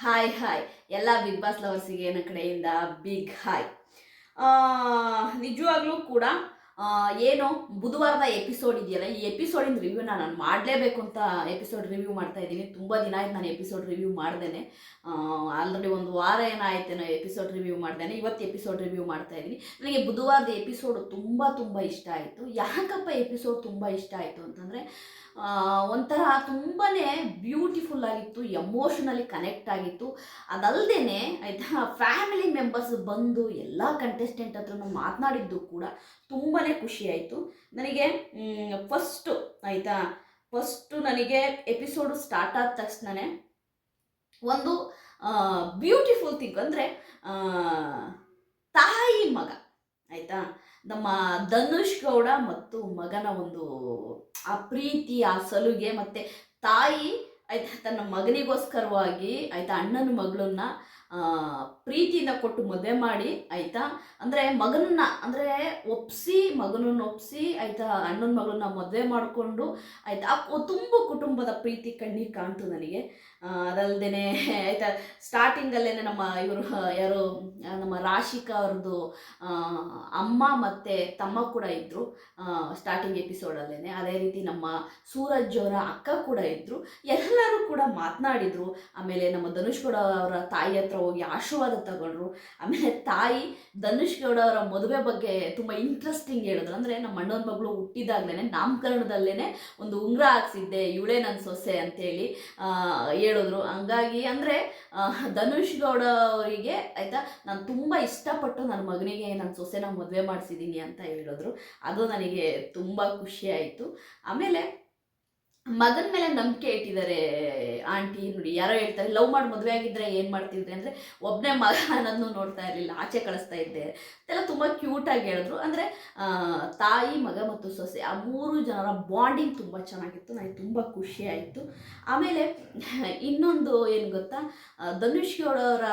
Hi hi ಎಲ್ಲ big boss ಲವರ್ಸಿಗೆ ನನ್ನ ಕಡೆಯಿಂದ ಬಿಗ್ ಹಾಯ್. ನಿಜವಾಗ್ಲೂ ಕೂಡ ಏನು ಬುಧವಾರದ ಎಪಿಸೋಡ್ ಇದೆಯಲ್ಲ, ಈ ಎಪಿಸೋಡಿನ ರಿವ್ಯೂನ ನಾನು ಮಾಡಲೇಬೇಕು ಅಂತ ಎಪಿಸೋಡ್ ರಿವ್ಯೂ ಮಾಡ್ತಾ ಇದ್ದೀನಿ. ತುಂಬ ದಿನ ಆಯ್ತು ನಾನು ಎಪಿಸೋಡ್ ರಿವ್ಯೂ ಮಾಡ್ದೇನೆ. ಆಲ್ರೆಡಿ ಒಂದು ವಾರ ಏನಾಯ್ತೇನೋ ಎಪಿಸೋಡ್ ರಿವ್ಯೂ ಮಾಡ್ದೇನೆ. ಇವತ್ತು ಎಪಿಸೋಡ್ ರಿವ್ಯೂ ಮಾಡ್ತಾ ಇದ್ದೀನಿ. ನನಗೆ ಬುಧವಾರದ ಎಪಿಸೋಡು ತುಂಬ ತುಂಬ ಇಷ್ಟ ಆಯಿತು. ಯಾಕಪ್ಪ ಎಪಿಸೋಡ್ ತುಂಬ ಇಷ್ಟ ಆಯಿತು ಅಂತಂದರೆ, ಒಂಥರ ತುಂಬಾ ಬ್ಯೂಟಿಫುಲ್ ಆಗಿತ್ತು, ಎಮೋಷನಲಿ ಕನೆಕ್ಟ್ ಆಗಿತ್ತು. ಅದಲ್ಲದೆ ಆಯಿತಾ, ಫ್ಯಾಮಿಲಿ ಮೆಂಬರ್ಸ್ ಬಂದು ಎಲ್ಲ ಕಂಟೆಸ್ಟೆಂಟ್ ಹತ್ರನೂ ಮಾತನಾಡಿದ್ದು ಕೂಡ ತುಂಬಾ ಖುಷಿ ಆಯಿತು ನನಗೆ. ಆಯಿತಾ, ಫಸ್ಟು ನನಗೆ ಎಪಿಸೋಡು ಸ್ಟಾರ್ಟ್ ಆದ ತಕ್ಷಣವೇ ಒಂದು ಬ್ಯೂಟಿಫುಲ್ ಥಿಂಗ್ ಅಂದರೆ, ತಾಯಿ ಮಗ ಆಯಿತಾ, ನಮ್ಮ ಧನುಷ್ ಗೌಡ ಮತ್ತು ಮಗನ ಒಂದು ಆ ಪ್ರೀತಿ, ಆ ಸಲುಗೆ, ಮತ್ತು ತಾಯಿ ಆಯಿತಾ ತನ್ನ ಮಗನಿಗೋಸ್ಕರವಾಗಿ ಆಯಿತಾ ಅಣ್ಣನ ಮಗಳನ್ನ ಪ್ರೀತಿಯಿಂದ ಕೊಟ್ಟು ಮದುವೆ ಮಾಡಿ ಆಯಿತಾ, ಅಂದರೆ ಮಗನನ್ನ ಅಂದರೆ ಮಗನನ್ನ ಒಪ್ಪಿಸಿ ಆಯಿತಾ ಅಣ್ಣನ ಮಗಳನ್ನ ಮದುವೆ ಮಾಡಿಕೊಂಡು ಆಯಿತಾ ತುಂಬ ಕುಟುಂಬದ ಪ್ರೀತಿ ಕಣ್ಣಿಗೆ ಕಾಣ್ತು ನನಗೆ. ಅದಲ್ಲದೆ ಆಯಿತಾ, ಸ್ಟಾರ್ಟಿಂಗಲ್ಲೇ ನಮ್ಮ ಇವರು ಯಾರು ನಮ್ಮ ರಾಶಿಕಾ ಅವ್ರದ್ದು ಅಮ್ಮ ಮತ್ತು ತಮ್ಮ ಕೂಡ ಇದ್ದರು ಸ್ಟಾರ್ಟಿಂಗ್ ಎಪಿಸೋಡಲ್ಲೇ. ಅದೇ ರೀತಿ ನಮ್ಮ ಸೂರಜ್ ಅವರ ಅಕ್ಕ ಕೂಡ ಇದ್ದರು. ಎಲ್ಲರೂ ಕೂಡ ಮಾತನಾಡಿದರು. ಆಮೇಲೆ ನಮ್ಮ ಧನುಷ್ ಗೌಡ ಅವರ ತಾಯಿ ಹತ್ರ ಹೋಗಿ ಆಶೀರ್ವಾದ ತಗೊಂಡ್ರು. ಆಮೇಲೆ ತಾಯಿ ಧನುಷ್ ಗೌಡ ಅವರ ಮದುವೆ ಬಗ್ಗೆ ತುಂಬ ಇಂಟ್ರೆಸ್ಟಿಂಗ್ ಹೇಳಿದ್ರು. ಅಂದರೆ ನಮ್ಮ ಅಣ್ಣನ ಮಗಳು ಹುಟ್ಟಿದಾಗಲೇ ನಾಮಕರಣದಲ್ಲೇ ಒಂದು ಉಂಗುರ ಹಾಕ್ಸಿದ್ದೆ, ಇವಳೇ ನನ್ನ ಸೊಸೆ ಅಂತೇಳಿ ಹೇಳಿದ್ರು. ಹಂಗಾಗಿ ಅಂದರೆ ಧನುಷ್ ಗೌಡ ಅವರಿಗೆ ಆಯಿತಾ ನಾನು ತುಂಬ ಇಷ್ಟಪಟ್ಟು ನನ್ನ ಮಗನಿಗೆ ನನ್ನ ಸೊಸೆನ ಮದುವೆ ಮಾಡಿಸಿದ್ದೀನಿ ಅಂತ ಹೇಳಿದ್ರು. ಅದು ನನಗೆ ತುಂಬ ಖುಷಿ ಆಯಿತು. ಆಮೇಲೆ ಮಗನ ಮೇಲೆ ನಂಬಿಕೆ ಇಟ್ಟಿದ್ದಾರೆ ಆಂಟಿ. ನೋಡಿ, ಯಾರೋ ಹೇಳ್ತಾರೆ ಲವ್ ಮಾಡಿ ಮದುವೆ ಆಗಿದ್ದರೆ ಏನು ಮಾಡ್ತಿದ್ರಿ ಅಂದರೆ, ಒಬ್ಬನೇ ಮಗ ಅನ್ನೋದನ್ನು ನೋಡ್ತಾ ಇರಲಿಲ್ಲ, ಆಚೆ ಕಳಿಸ್ತಾ ಇದ್ದೆ ಇದೆಲ್ಲ ತುಂಬ ಕ್ಯೂಟಾಗಿ ಹೇಳಿದ್ರು. ಅಂದರೆ ತಾಯಿ, ಮಗ ಮತ್ತು ಸೊಸೆ ಆ ಮೂರು ಜನರ ಬಾಂಡಿಂಗ್ ತುಂಬ ಚೆನ್ನಾಗಿತ್ತು. ನನಗೆ ತುಂಬ ಖುಷಿ ಆಯಿತು. ಆಮೇಲೆ ಇನ್ನೊಂದು ಏನು ಗೊತ್ತಾ, ಧನುಷ್ ಗೌಡವರ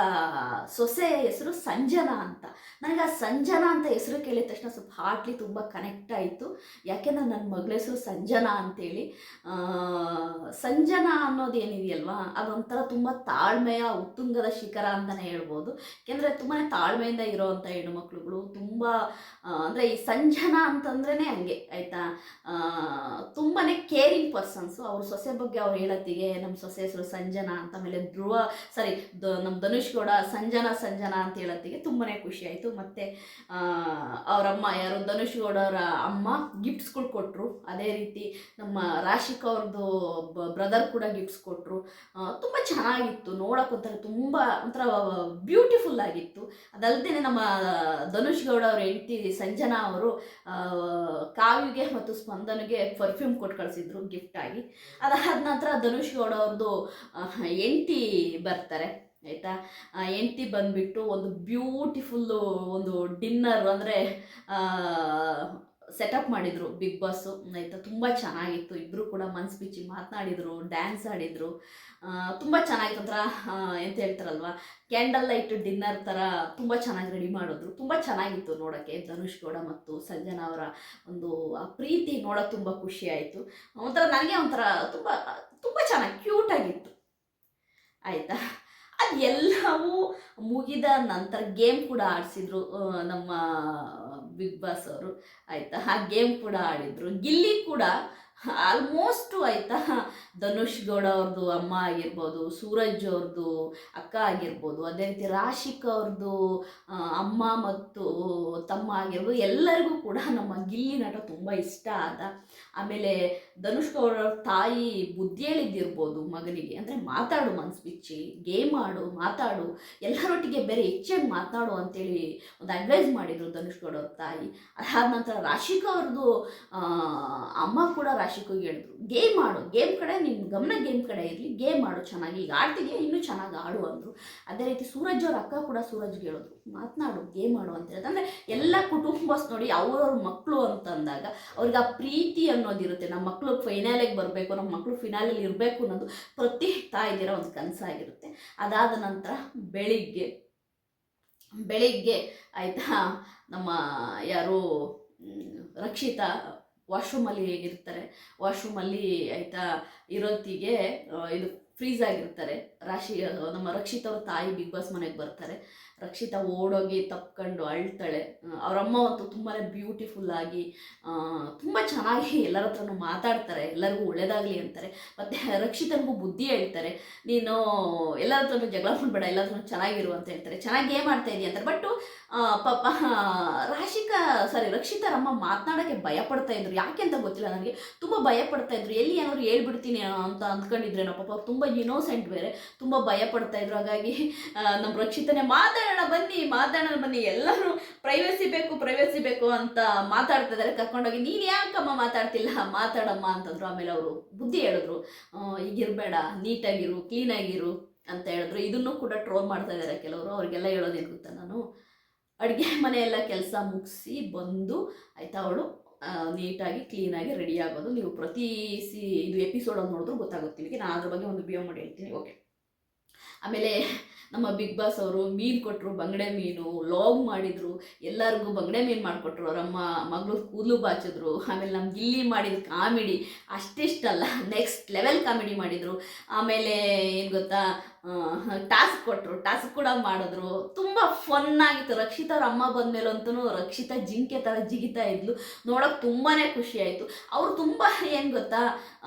ಸೊಸೆ ಹೆಸರು ಸಂಜನಾ ಅಂತ. ನನಗೆ ಆ ಸಂಜನಾ ಅಂತ ಹೆಸರು ಕೇಳಿದ ತಕ್ಷಣ ಸ್ವಲ್ಪ ಹಾರ್ಟ್ಲಿ ತುಂಬ ಕನೆಕ್ಟ್ ಆಯಿತು. ಯಾಕೆಂದರೆ ನನ್ನ ಮಗಳ ಹೆಸರು ಸಂಜನಾ ಅಂತೇಳಿ. ಸಂಜನಾ ಅನ್ನೋದು ಏನಿದೆಯಲ್ವಾ, ಅದೊಂಥರ ತುಂಬ ತಾಳ್ಮೆಯ ಉತ್ತುಂಗದ ಶಿಖರ ಅಂತಲೇ ಹೇಳ್ಬೋದು. ಯಾಕೆಂದರೆ ತುಂಬಾ ತಾಳ್ಮೆಯಿಂದ ಇರೋವಂಥ ಹೆಣ್ಣುಮಕ್ಳುಗಳು ತುಂಬ ಅಂದರೆ ಈ ಸಂಜನಾ ಅಂತಂದ್ರೇ ಹಂಗೆ ಆಯಿತಾ, ತುಂಬಾ ಕೇರಿಂಗ್ ಪರ್ಸನ್ಸು. ಅವ್ರ ಸೊಸೆ ಬಗ್ಗೆ ಅವ್ರು ಹೇಳತ್ತಿಗೆ ನಮ್ಮ ಸೊಸೆ ಹೆಸರು ಸಂಜನಾ ಅಂತ. ಆಮೇಲೆ ನಮ್ಮ ಧನುಷ್ ಗೌಡ ಸಂಜನಾ ಅಂತ ಹೇಳತ್ತಿಗೆ ತುಂಬಾ ಖುಷಿ ಆಯಿತು. ಮತ್ತು ಅವರಮ್ಮ ಯಾರು ಧನುಷ್ ಗೌಡ ಅವರ ಅಮ್ಮ ಗಿಫ್ಟ್ಸ್ಗಳು ಕೊಟ್ಟರು. ಅದೇ ರೀತಿ ನಮ್ಮ ರಾಶಿಕಾ ಅವ್ರದ್ದು ಬ್ರದರ್ ಕೂಡ ಗಿಫ್ಟ್ಸ್ ಕೊಟ್ಟರು. ತುಂಬ ಚೆನ್ನಾಗಿತ್ತು ನೋಡೋಕ್ಕೊಂಥರ, ತುಂಬ ಒಂಥರ ಬ್ಯೂಟಿಫುಲ್ ಆಗಿತ್ತು. ಅದಲ್ಲದೆ ನಮ್ಮ ಧನುಷ್ ಗೌಡ ಅವ್ರ ಹೆಂಡತಿ ಸಂಜನಾ ಅವರು ಕಾವ್ಯಗೆ ಮತ್ತು ಸ್ಪಂದನಿಗೆ ಪರ್ಫ್ಯೂಮ್ ಕೊಟ್ಟು ಕಳಿಸಿದ್ರು ಗಿಫ್ಟಾಗಿ. ಅದಾದ ನಂತರ ಧನುಷ್ ಗೌಡ ಅವ್ರದ್ದು ಹೆಂಡತಿ ಬರ್ತಾರೆ ಆಯಿತಾ. ಹೆಂಡತಿ ಬಂದುಬಿಟ್ಟು ಒಂದು ಬ್ಯೂಟಿಫುಲ್ಲು ಒಂದು ಡಿನ್ನರ್ ಅಂದರೆ ಸೆಟಪ್ ಮಾಡಿದರು ಬಿಗ್ ಬಾಸು ಆಯಿತಾ. ತುಂಬ ಚೆನ್ನಾಗಿತ್ತು. ಇಬ್ಬರು ಕೂಡ ಮನ್ಸು ಬಿಚ್ಚಿ ಮಾತನಾಡಿದರು, ಡ್ಯಾನ್ಸ್ ಆಡಿದರು. ತುಂಬ ಚೆನ್ನಾಗಿತ್ತು. ಒಂಥರ ಎಂತ ಹೇಳ್ತಾರಲ್ವ, ಕ್ಯಾಂಡಲ್ ಲೈಟ್ ಡಿನ್ನರ್ ಥರ ತುಂಬ ಚೆನ್ನಾಗಿ ರೆಡಿ ಮಾಡಿದ್ರು. ತುಂಬ ಚೆನ್ನಾಗಿತ್ತು ನೋಡೋಕ್ಕೆ. ಧನುಷ್ ಗೌಡ ಮತ್ತು ಸಂಜನಾ ಅವರ ಒಂದು ಆ ಪ್ರೀತಿ ನೋಡೋಕೆ ತುಂಬ ಖುಷಿ ಆಯಿತು. ಒಂಥರ ನನಗೆ ಒಂಥರ ತುಂಬ ತುಂಬ ಚೆನ್ನಾಗಿ ಕ್ಯೂಟಾಗಿತ್ತು ಆಯಿತಾ. ಅದು ಎಲ್ಲವೂ ಮುಗಿದ ನಂತರ ಗೇಮ್ ಕೂಡ ಆಡಿಸಿದ್ರು ನಮ್ಮ ಬಿಗ್ ಬಾಸ್ ಅವರು ಆಯಿತಾ. ಆ ಗೇಮ್ ಕೂಡ ಆಡಿದರು. ಗಿಲ್ಲಿ ಕೂಡ ಆಲ್ಮೋಸ್ಟು ಆಯಿತಾ, ಧನುಷ್ ಗೌಡ ಅವ್ರದ್ದು ಅಮ್ಮ ಆಗಿರ್ಬೋದು, ಸೂರಜ್ ಅವ್ರದ್ದು ಅಕ್ಕ ಆಗಿರ್ಬೋದು, ಅದೇ ರೀತಿ ರಾಶಿಕಾ ಅವ್ರದ್ದು ಅಮ್ಮ ಮತ್ತು ತಮ್ಮ ಆಗಿರ್ಬೋದು, ಎಲ್ಲರಿಗೂ ಕೂಡ ನಮ್ಮ ಗಿಲ್ಲಿ ನಟ ತುಂಬ ಇಷ್ಟ ಆದ. ಆಮೇಲೆ ಧನುಷ್ ಗೌಡ ತಾಯಿ ಬುದ್ಧಿ ಹೇಳಿದ್ದಿರ್ಬೋದು ಮಗನಿಗೆ, ಅಂದರೆ ಮಾತಾಡು ಮನ್ಸು ಬಿಚ್ಚಿ, ಗೇಮ್ ಆಡು, ಮಾತಾಡು, ಎಲ್ಲರೊಟ್ಟಿಗೆ ಬೇರೆ ಹೆಚ್ಚಾಗಿ ಮಾತನಾಡು ಅಂತೇಳಿ ಒಂದು ಅಡ್ವೈಸ್ ಮಾಡಿದರು ಧನುಷ್ ಗೌಡ ಅವ್ರ ತಾಯಿ. ಅದಾದ ನಂತರ ರಾಶಿಕಾ ಅವ್ರದ್ದು ಅಮ್ಮ ಕೂಡ ರಾಶಿಕಾಗೆ ಹೇಳಿದ್ರು, ಗೇಮ್ ಆಡು, ಗೇಮ್ ಕಡೆ ನಿಮ್ಮ ಗಮನ ಗೇಮ್ ಕಡೆ ಇರಲಿ, ಗೇಮ್ ಆಡು ಚೆನ್ನಾಗಿ, ಈಗ ಆಡ್ತಿದ್ಯಾ ಇನ್ನೂ ಚೆನ್ನಾಗಿ ಆಡು ಅಂದರು. ಅದೇ ರೀತಿ ಸೂರಜ್ ಅವ್ರ ಅಕ್ಕ ಕೂಡ ಸೂರಜ್ಗೆ ಹೇಳಿದ್ರು, ಮಾತನಾಡು, ಗೇಮ್ ಆಡು ಅಂತ ಹೇಳಿದ್ರು. ಅಂದರೆ ಎಲ್ಲ ಕುಟುಂಬಸ್ ನೋಡಿ ಅವ್ರವ್ರ ಮಕ್ಕಳು ಅಂತಂದಾಗ ಅವ್ರಿಗೆ ಆ ಪ್ರೀತಿ ಅನ್ನೋದಿರುತ್ತೆ. ನಮ್ಮ ಮಕ್ಕಳು ಫೈನಲಿಗೆ ಬರಬೇಕು, ನಮ್ಮ ಮಕ್ಕಳು ಫಿನಾಲಲ್ಲಿ ಇರಬೇಕು ಅನ್ನೋದು ಪ್ರತಿ ತಾಯಿದಿರೋ ಒಂದು ಕನಸಾಗಿರುತ್ತೆ. ಅದಾದ ನಂತರ ಬೆಳಿಗ್ಗೆ ಆಯಿತಾ, ನಮ್ಮ ಯಾರು ರಕ್ಷಿತಾ ವಾಶ್ರೂಮಲ್ಲಿ ಇರ್ತಾರೆ. ವಾಶ್ರೂಮಲ್ಲಿ ಆಯಿತಾ ಇರೋತ್ತಿಗೆ ಇದು ಫ್ರೀಸ್ ಆಗಿರ್ತಾರೆ. ನಮ್ಮ ರಕ್ಷಿತ್ ಅವ್ರ ತಾಯಿ ಬಿಗ್ ಬಾಸ್ ಮನೆಗೆ ಬರ್ತಾರೆ. ರಕ್ಷಿತಾ ಓಡೋಗಿ ತಪ್ಕೊಂಡು ಅಳ್ತಾಳೆ. ಅವರಮ್ಮ ಅಂತೂ ತುಂಬಾ ಬ್ಯೂಟಿಫುಲ್ ಆಗಿ ತುಂಬ ಚೆನ್ನಾಗಿ ಎಲ್ಲರ ಹತ್ರನೂ ಮಾತಾಡ್ತಾರೆ, ಎಲ್ಲರಿಗೂ ಒಳ್ಳೇದಾಗಲಿ ಅಂತಾರೆ. ಮತ್ತು ರಕ್ಷಿತನಿಗೂ ಬುದ್ಧಿ ಹೇಳ್ತಾರೆ, ನೀನು ಎಲ್ಲರ ಹತ್ರನೂ ಜಗಳ ಮಾಡಬೇಡ, ಎಲ್ಲರ ಹತ್ರನೂ ಚೆನ್ನಾಗಿರು ಅಂತ ಹೇಳ್ತಾರೆ. ಚೆನ್ನಾಗಿ ಗೇಮ್ ಆಡ್ತಾ ಇದೆಯಾ ಅಂತಾರೆ. ಬಟ್ಟು ಪಾಪ ರಕ್ಷಿತರಮ್ಮ ಮಾತನಾಡೋಕ್ಕೆ ಭಯಪಡ್ತಾ ಇದ್ರು. ಯಾಕೆ ಅಂತ ಗೊತ್ತಿಲ್ಲ ನನಗೆ, ತುಂಬ ಭಯಪಡ್ತಾ ಇದ್ರು. ಎಲ್ಲಿ ಏನಾದ್ರು ಹೇಳ್ಬಿಡ್ತೀನಿ ಅಂತ ಅಂದ್ಕೊಂಡಿದ್ರೇನೋ ಪಾಪ. ಅವ್ರು ತುಂಬ ಇನ್ನೋಸೆಂಟ್ ಬೇರೆ, ತುಂಬ ಭಯಪಡ್ತಾ ಇದ್ರು. ಹಾಗಾಗಿ ನಮ್ಮ ರಕ್ಷಿತನೇ ಮಾತಾಡೋಣ ಬನ್ನಿ ಎಲ್ಲರೂ ಪ್ರೈವಸಿ ಬೇಕು ಅಂತ ಮಾತಾಡ್ತಾ ಇದ್ದಾರೆ. ಕರ್ಕೊಂಡೋಗಿ ನೀನು ಯಾಕಮ್ಮ ಮಾತಾಡಮ್ಮ ಅಂತಂದ್ರು. ಆಮೇಲೆ ಅವರು ಬುದ್ಧಿ ಹೇಳಿದ್ರು, ಈಗಿರಬೇಡ, ನೀಟಾಗಿರು, ಕ್ಲೀನಾಗಿರು ಅಂತ ಹೇಳಿದ್ರು. ಇದನ್ನು ಕೂಡ ಟ್ರೋಲ್ ಮಾಡ್ತಾ ಇದ್ದಾರೆ ಕೆಲವರು. ಅವ್ರಿಗೆಲ್ಲ ಹೇಳೋದೇನು ಗೊತ್ತಾ, ನಾನು ಅಡುಗೆ ಮನೆಯೆಲ್ಲ ಕೆಲಸ ಮುಗಿಸಿ ಬಂದು ಆಯಿತಾ, ಅವಳು ನೀಟಾಗಿ ಕ್ಲೀನಾಗಿ ರೆಡಿ ಆಗೋದು. ನೀವು ಪ್ರತಿ ಇದು ಎಪಿಸೋಡಲ್ಲಿ ನೋಡಿದ್ರು ಗೊತ್ತಾಗುತ್ತೆ ನಿಮಗೆ. ನಾನು ಅದ್ರ ಬಗ್ಗೆ ಒಂದು ವಿಡಿಯೋ ಮಾಡಿ ಹೇಳ್ತೀನಿ, ಓಕೆ. ಆಮೇಲೆ ನಮ್ಮ ಬಿಗ್ ಬಾಸ್ ಅವರು ಮೀನು ಕೊಟ್ಟರು, ಬಂಗಡೆ ಮೀನು ಲಾಗ್ ಮಾಡಿದರು. ಎಲ್ಲರಿಗೂ ಬಂಗಡೆ ಮೀನು ಮಾಡಿಕೊಟ್ರು. ಅವರಮ್ಮ ಮಗಳು ಕೂದಲು ಬಾಚಿದ್ರು. ಆಮೇಲೆ ನಮ್ಮ ಗಿಲ್ಲಿ ಮಾಡಿದ ಕಾಮಿಡಿ ಅಷ್ಟಿಷ್ಟಲ್ಲ, ನೆಕ್ಸ್ಟ್ ಲೆವೆಲ್ ಕಾಮಿಡಿ ಮಾಡಿದರು. ಆಮೇಲೆ ಏನು ಗೊತ್ತಾ, ಟಾಸ್ಕ್ ಕೊಟ್ಟರು, ಟಾಸ್ಕ್ ಕೂಡ ಮಾಡಿದ್ರು. ತುಂಬ ಫನ್ನಾಗಿತ್ತು. ರಕ್ಷಿತಾ ಅವ್ರ ಅಮ್ಮ ಬಂದಮೇಲಂತೂ ರಕ್ಷಿತಾ ಜಿಂಕೆ ಥರ ಜಿಗಿತಾ ಇದ್ಲು. ನೋಡೋಕೆ ತುಂಬಾ ಖುಷಿ ಆಯಿತು. ಅವರು ತುಂಬ ಏನು ಗೊತ್ತಾ,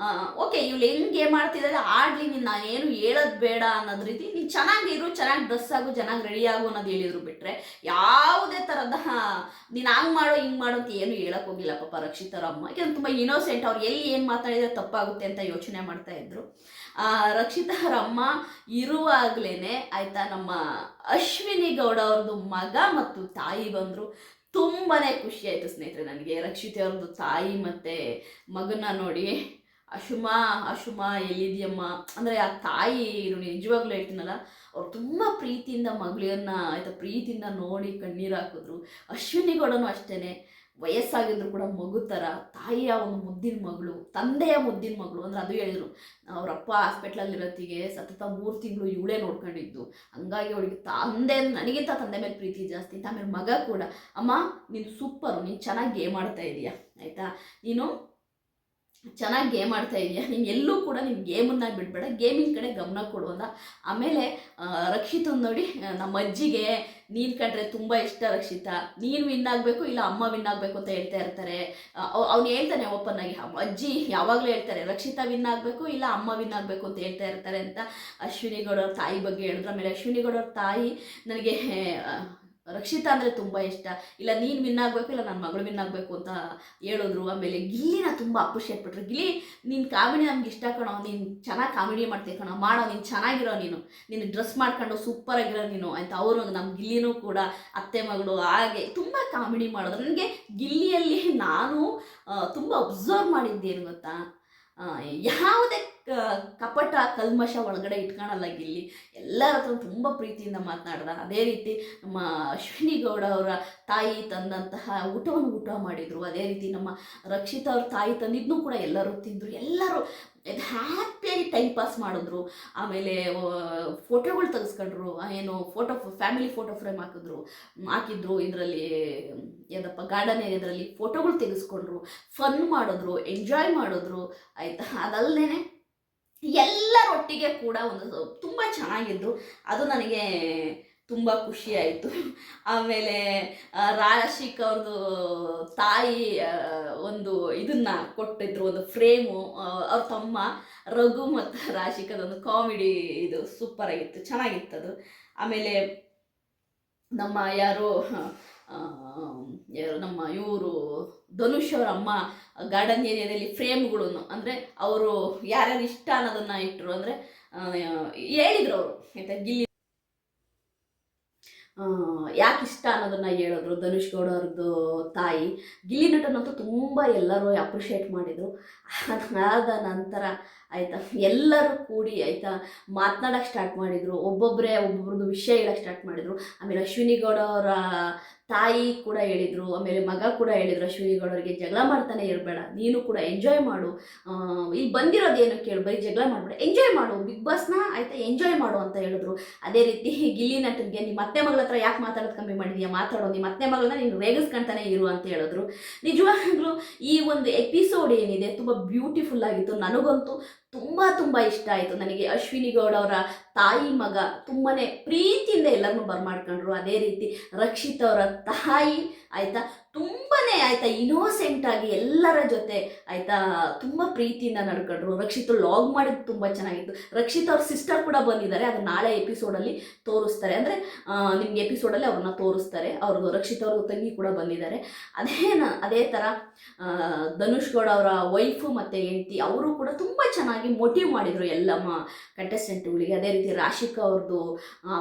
ಓಕೆ ಇವಳು ಹೆಂಗೆ ಮಾಡ್ತಿದ್ದಾರೆ ಆಡಲಿ, ನಾನೇನು ಹೇಳೋದು ಬೇಡ ಅನ್ನೋದು ರೀತಿ, ನೀನು ಚೆನ್ನಾಗಿರು, ಚೆನ್ನಾಗಿ ಡ್ರೆಸ್ ಆಗು, ಚೆನ್ನಾಗಿ ರೆಡಿ ಆಗು ಅನ್ನೋದು ಹೇಳಿದ್ರು. ಬಿಟ್ಟರೆ ಯಾವುದೇ ಥರದ ನೀನು ಹಂಗೆ ಮಾಡೋ ಹಿಂಗೆ ಮಾಡೋ ಅಂತ ಏನು ಹೇಳೋಕೆ ಹೋಗಿಲ್ಲ ಪಾಪ ರಕ್ಷಿತಾ ಅವ್ರ ಅಮ್ಮ. ಯಾಕೆಂದ್ರೆ ತುಂಬ ಇನ್ನೋಸೆಂಟ್. ಅವ್ರು ಎಲ್ಲಿ ಏನು ಮಾತಾಡಿದ್ರೆ ತಪ್ಪಾಗುತ್ತೆ ಅಂತ ಯೋಚನೆ ಮಾಡ್ತಾಯಿದ್ರು. ರಕ್ಷಿತಾ ಅವ್ರ ಅಮ್ಮ ಇರುವಾಗಲೇ ಆಯಿತಾ, ನಮ್ಮ ಅಶ್ವಿನಿ ಗೌಡ ಅವ್ರದ್ದು ಮಗ ಮತ್ತು ತಾಯಿ ಬಂದರು. ತುಂಬಾ ಖುಷಿ ಆಯಿತು ಸ್ನೇಹಿತರೆ ನನಗೆ. ರಕ್ಷಿತಾ ಅವ್ರದ್ದು ತಾಯಿ ಮತ್ತು ಮಗನ ನೋಡಿ, ಅಶುಮಾ ಎಲ್ಲಿದೆಯಮ್ಮ ಅಂದರೆ ಆ ತಾಯಿ ನಿಜವಾಗ್ಲೂ ಹೇಳ್ತೀನಲ್ಲ, ಅವ್ರು ತುಂಬ ಪ್ರೀತಿಯಿಂದ ಮಗಳನ್ನ ಆಯಿತಾ ಪ್ರೀತಿಯಿಂದ ನೋಡಿ ಕಣ್ಣೀರು ಹಾಕಿದ್ರು. ಅಶ್ವಿನಿ ಗೌಡನೂ ಅಷ್ಟೇ, ವಯಸ್ಸಾಗಿದ್ರು ಕೂಡ ಮಗು ಥರ ತಾಯಿಯ ಒಂದು ಮುದ್ದಿನ ಮಗಳು, ತಂದೆಯ ಮುದ್ದಿನ ಮಗಳು. ಅಂದರೆ ಅದು ಹೇಳಿದ್ರು, ಅವರಪ್ಪ ಹಾಸ್ಪಿಟ್ಲಲ್ಲಿರೋತ್ತಿಗೆ ಸತತ 3 ತಿಂಗಳು ಇವಳೇ ನೋಡ್ಕೊಂಡಿದ್ದು. ಹಂಗಾಗಿ ಅವಳಿಗೆ ನನಗಿಂತ ತಂದೆ ಮೇಲೆ ಪ್ರೀತಿ ಜಾಸ್ತಿ ಅಂತ. ಆಮೇಲೆ ಮಗ ಕೂಡ, ಅಮ್ಮ ನೀನು ಸೂಪರು, ನೀನು ಚೆನ್ನಾಗಿ ಗೇಮ್ ಆಡ್ತಾ ಇದೀಯಾ ಆಯಿತಾ, ನೀನು ಚೆನ್ನಾಗಿ ಗೇಮ್ ಆಡ್ತಾ ಇದೆಯಾ, ನೀನು ಎಲ್ಲೂ ಕೂಡ ನೀನು ಗೇಮನ್ನ ಬಿಡಬೇಡ, ಗೇಮಿನ ಕಡೆ ಗಮನ ಕೊಡುವಂತ. ಆಮೇಲೆ ರಕ್ಷಿತನ ನೋಡಿ, ನಮ್ಮ ಅಜ್ಜಿಗೆ ನೀನು ಕಂಡ್ರೆ ತುಂಬ ಇಷ್ಟ ರಕ್ಷಿತಾ, ನೀನು ವಿನ್ ಆಗಬೇಕು ಇಲ್ಲ ಅಮ್ಮ ವಿನ್ ಆಗಬೇಕು ಅಂತ ಹೇಳ್ತಾ ಇರ್ತಾರೆ. ಅವ್ನು ಹೇಳ್ತಾನೆ ಓಪನ್ ಆಗಿ, ಅಜ್ಜಿ ಯಾವಾಗಲೂ ಹೇಳ್ತಾರೆ ರಕ್ಷಿತಾ ವಿನ್ ಆಗಬೇಕು ಇಲ್ಲ ಅಮ್ಮ ವಿನ್ ಆಗಬೇಕು ಅಂತ ಹೇಳ್ತಾ ಇರ್ತಾರೆ ಅಂತ ಅಶ್ವಿನಿ ಗೌಡವ್ರ ತಾಯಿ ಬಗ್ಗೆ ಹೇಳಿದ್ರು. ಆಮೇಲೆ ಅಶ್ವಿನಿ ಗೌಡವ್ರ ತಾಯಿ, ನನಗೆ ರಕ್ಷಿತಾ ಅಂದರೆ ತುಂಬ ಇಷ್ಟ, ಇಲ್ಲ ನೀನು ವಿನ್ ಆಗಬೇಕು ಇಲ್ಲ ನನ್ನ ಮಗಳು ವಿನ್ ಆಗಬೇಕು ಅಂತ ಹೇಳಿದ್ರು. ಆಮೇಲೆ ಗಿಲ್ಲಿನ ತುಂಬ ಅಪ್ರಿಷಿಯೇಟ್ ಪಟ್ಟರು. ಗಿಲ್ಲಿ ನೀನು ಕಾಮಿಡಿ ನಮ್ಗೆ ಇಷ್ಟ ಕಣೋ, ನೀನು ಚೆನ್ನಾಗಿ ಕಾಮಿಡಿ ಮಾಡ್ತೀಯ ಕಣೋ, ಮಾಡೋ, ನೀನು ಚೆನ್ನಾಗಿರೋ, ನೀನು ಡ್ರೆಸ್ ಮಾಡ್ಕೊಂಡು ಸೂಪರಾಗಿರೋ ನೀನು ಅಂತ. ಅವರು ನಮ್ಮ ಗಿಲ್ಲಿನೂ ಕೂಡ ಅತ್ತೆ ಮಗಳು ಹಾಗೆ ತುಂಬ ಕಾಮಿಡಿ ಮಾಡೋದು. ನನಗೆ ಗಿಲ್ಲಿಯಲ್ಲಿ ನಾನು ತುಂಬ ಅಬ್ಸರ್ವ್ ಮಾಡಿದ್ದೇನು ಗೊತ್ತಾ, ಯಾವುದೇ ಕಪಟ ಕಲ್ಮಶ ಒಳಗಡೆ ಇಟ್ಕೊಳಲ್ಲ ಗಿಲ್ಲಿ. ಎಲ್ಲರ ಹತ್ರ ತುಂಬ ಪ್ರೀತಿಯಿಂದ ಮಾತನಾಡ್ದ. ಅದೇ ರೀತಿ ನಮ್ಮ ಅಶ್ವಿನಿ ಗೌಡ ಅವರ ತಾಯಿ ತಂದಂತಹ ಊಟವನ್ನು ಊಟ ಮಾಡಿದರು. ಅದೇ ರೀತಿ ನಮ್ಮ ರಕ್ಷಿತಾ ಅವ್ರ ತಾಯಿ ತಂದಿದ್ನೂ ಕೂಡ ಎಲ್ಲರೂ ತಿಂದರು. ಎಲ್ಲರೂ ಹ್ಯಾಪಿಯಾಗಿ ಟೈಮ್ ಪಾಸ್ ಮಾಡಿದ್ರು. ಆಮೇಲೆ ಫೋಟೋಗಳು ತೆಗೆಸ್ಕೊಂಡ್ರು, ಫ್ಯಾಮಿಲಿ ಫೋಟೋ ಫ್ರೇಮ್ ಹಾಕಿದ್ರು. ಇದರಲ್ಲಿ ಏನಪ್ಪ ಗಾರ್ಡನ್ ಏರಿಯಾದಲ್ಲಿ ಫೋಟೋಗಳು ತೆಗೆಸ್ಕೊಂಡ್ರು, ಫನ್ ಮಾಡಿದ್ರು, ಎಂಜಾಯ್ ಮಾಡಿದ್ರು ಆಯಿತಾ. ಅದಲ್ಲದೆ ಎಲ್ಲರೊಟ್ಟಿಗೆ ಕೂಡ ಒಂದು ತುಂಬ ಚೆನ್ನಾಗಿದ್ರು. ಅದು ನನಗೆ ತುಂಬ ಖುಷಿ ಆಯಿತು. ಆಮೇಲೆ ರಾಶಿಕ್ ಅವ್ರದ್ದು ತಾಯಿ ಒಂದು ಇದನ್ನು ಕೊಟ್ಟಿದ್ರು, ಒಂದು ಫ್ರೇಮು. ಅವ್ರ ತಮ್ಮ ರಘು ಮತ್ತು ರಾಶಿಕ್ ಅದೊಂದು ಕಾಮಿಡಿ, ಇದು ಸೂಪರಾಗಿತ್ತು, ಚೆನ್ನಾಗಿತ್ತು ಅದು. ಆಮೇಲೆ ನಮ್ಮ ನಮ್ಮ ಇವರು ಧನುಷ್ ಅವರ ಅಮ್ಮ ಗಾರ್ಡನ್ ಏರಿಯಾದಲ್ಲಿ ಫ್ರೇಮ್ಗಳನ್ನು, ಅಂದರೆ ಅವರು ಯಾರ್ಯಾರು ಇಷ್ಟ ಅನ್ನೋದನ್ನು ಇಟ್ಟರು. ಅಂದರೆ ಹೇಳಿದ್ರು ಅವರು ಆಯಿತಾ, ಗಿಲ್ಲಿ ಯಾಕೆ ಇಷ್ಟ ಅನ್ನೋದನ್ನು ಹೇಳಿದ್ರು ಧನುಷ್ ಗೌಡ ಅವ್ರದ್ದು ತಾಯಿ. ಗಿಲ್ಲಿ ನಟನಂತೂ ತುಂಬ ಎಲ್ಲರೂ ಅಪ್ರಿಷಿಯೇಟ್ ಮಾಡಿದರು. ಅದಾದ ನಂತರ ಆಯಿತಾ ಎಲ್ಲರೂ ಕೂಡಿ ಆಯಿತಾ ಮಾತನಾಡೋಕ್ಕೆ ಸ್ಟಾರ್ಟ್ ಮಾಡಿದರು. ಒಬ್ಬೊಬ್ರದ್ದು ವಿಷಯ ಹೇಳೋಕ್ಕೆ ಸ್ಟಾರ್ಟ್ ಮಾಡಿದರು. ಆಮೇಲೆ ಅಶ್ವಿನಿ ಗೌಡ ಅವರ ತಾಯಿ ಕೂಡ ಹೇಳಿದರು. ಆಮೇಲೆ ಮಗ ಕೂಡ ಹೇಳಿದರು ಅಶ್ವಿನಿ ಗೌಡರಿಗೆ, ಜಗಳ ಮಾಡ್ತಾನೆ ಇರಬೇಡ, ನೀನು ಕೂಡ ಎಂಜಾಯ್ ಮಾಡು, ಇಲ್ಲಿ ಬಂದಿರೋದೇನು ಕೇಳು, ಬರೀ ಜಗಳ ಮಾಡಬೇಡ, ಎಂಜಾಯ್ ಮಾಡು ಬಿಗ್ ಬಾಸ್ನ ಆಯಿತಾ, ಎಂಜಾಯ್ ಮಾಡು ಅಂತ ಹೇಳಿದ್ರು. ಅದೇ ರೀತಿ ಗಿಲ್ಲಿ ನಟನಿಗೆ, ನಿಮ್ಮ ಅತ್ತೆ ಮಗಳ ಹತ್ರ ಯಾಕೆ ಮಾತಾಡೋದು ಕಮ್ಮಿ ಮಾಡಿದ್ಯಾ, ಮಾತಾಡೋ, ನಿಮ್ಮ ಅತ್ತೆ ಮಗಳನ್ನ ನೀನು ರೇಗಿಸ್ಕೊಂತಾನೆ ಇರು ಅಂತ ಹೇಳಿದ್ರು. ನಿಜವಾಗ್ಲೂ ಈ ಒಂದು ಎಪಿಸೋಡ್ ಏನಿದೆ ತುಂಬ ಬ್ಯೂಟಿಫುಲ್ ಆಗಿತ್ತು. ನನಗಂತೂ ತುಂಬ ಇಷ್ಟ ಆಯಿತು ನನಗೆ. ಅಶ್ವಿನಿ ಗೌಡ ಅವರ ತಾಯಿ ಮಗ ತುಂಬಾ ಪ್ರೀತಿಯಿಂದ ಎಲ್ಲರನ್ನೂ ಬರಮಾಡ್ಕೊಂಡ್ರು. ಅದೇ ರೀತಿ ರಕ್ಷಿತ್ ಅವರ ತಾಯಿ ಆಯಿತಾ ತುಂಬಾ ಆಯಿತಾ ಇನೋಸೆಂಟ್ ಆಗಿ ಎಲ್ಲರ ಜೊತೆ ಆಯಿತಾ ತುಂಬ ಪ್ರೀತಿಯಿಂದ ನಡ್ಕೊಂಡ್ರು. ರಕ್ಷಿತ್ ಲಾಗ್ ಮಾಡಿದ್ದು ತುಂಬ ಚೆನ್ನಾಗಿತ್ತು. ರಕ್ಷಿತ್ ಅವ್ರ ಸಿಸ್ಟರ್ ಕೂಡ ಬಂದಿದ್ದಾರೆ, ಅದು ನಾಳೆ ಎಪಿಸೋಡಲ್ಲಿ ತೋರಿಸ್ತಾರೆ. ಅಂದರೆ ನಿಮ್ಗೆ ಎಪಿಸೋಡಲ್ಲಿ ಅವ್ರನ್ನ ತೋರಿಸ್ತಾರೆ. ಅವ್ರದ್ದು ರಕ್ಷಿತ್ ಅವ್ರದ್ದು ತಂಗಿ ಕೂಡ ಬಂದಿದ್ದಾರೆ. ಅದೇ ಥರ ಧನುಷ್ ಗೌಡ ಅವರ ವೈಫು ಮತ್ತು ಹೆಂಡತಿ ಅವರು ಕೂಡ ತುಂಬ ಚೆನ್ನಾಗಿ ಮೋಟಿವ್ ಮಾಡಿದರು ಎಲ್ಲ ಕಂಟೆಸ್ಟೆಂಟ್ಗಳಿಗೆ. ಅದೇ ರೀತಿ ರಾಶಿಕಾ ಅವ್ರದ್ದು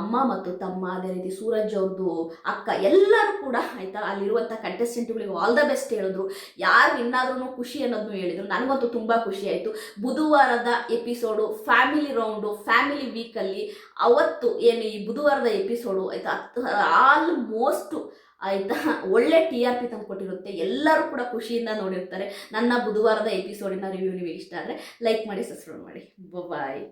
ಅಮ್ಮ ಮತ್ತು ತಮ್ಮ, ಅದೇ ರೀತಿ ಸೂರಜ್ ಅವ್ರದ್ದು ಅಕ್ಕ, ಎಲ್ಲರೂ ಕೂಡ ಆಯಿತಾ ಅಲ್ಲಿರುವಂಥ ಕಂಟೆಸ್ಟೆಂಟ್ಗಳಿಗೆ ಆಲ್ ದ ಬೆಸ್ಟ್ ಹೇಳಿದ್ರು. ಯಾರು ಇನ್ನಾದ್ರೂ ಖುಷಿ ಅನ್ನೋದನ್ನು ಹೇಳಿದರು. ನನಗಂತೂ ತುಂಬ ಖುಷಿ ಆಯಿತು. ಬುಧವಾರದ ಎಪಿಸೋಡು ಫ್ಯಾಮಿಲಿ ರೌಂಡು, ಫ್ಯಾಮಿಲಿ ವೀಕಲ್ಲಿ ಅವತ್ತು ಏನು ಈ ಬುಧವಾರದ ಎಪಿಸೋಡು ಆಯಿತಾ ಆಲ್ಮೋಸ್ಟು ಆಯಿತಾ ಒಳ್ಳೆ TRP ತಂದು ಕೊಟ್ಟಿರುತ್ತೆ. ಎಲ್ಲರೂ ಕೂಡ ಖುಷಿಯಿಂದ ನೋಡಿರ್ತಾರೆ. ನನ್ನ ಬುಧವಾರದ ಎಪಿಸೋಡಿನ ರಿವ್ಯೂ ನಿಮಗೆ ಇಷ್ಟ ಆದರೆ ಲೈಕ್ ಮಾಡಿ, ಸಬ್ಸ್ಕ್ರೈಬ್ ಮಾಡಿ. ಬಾಯ್.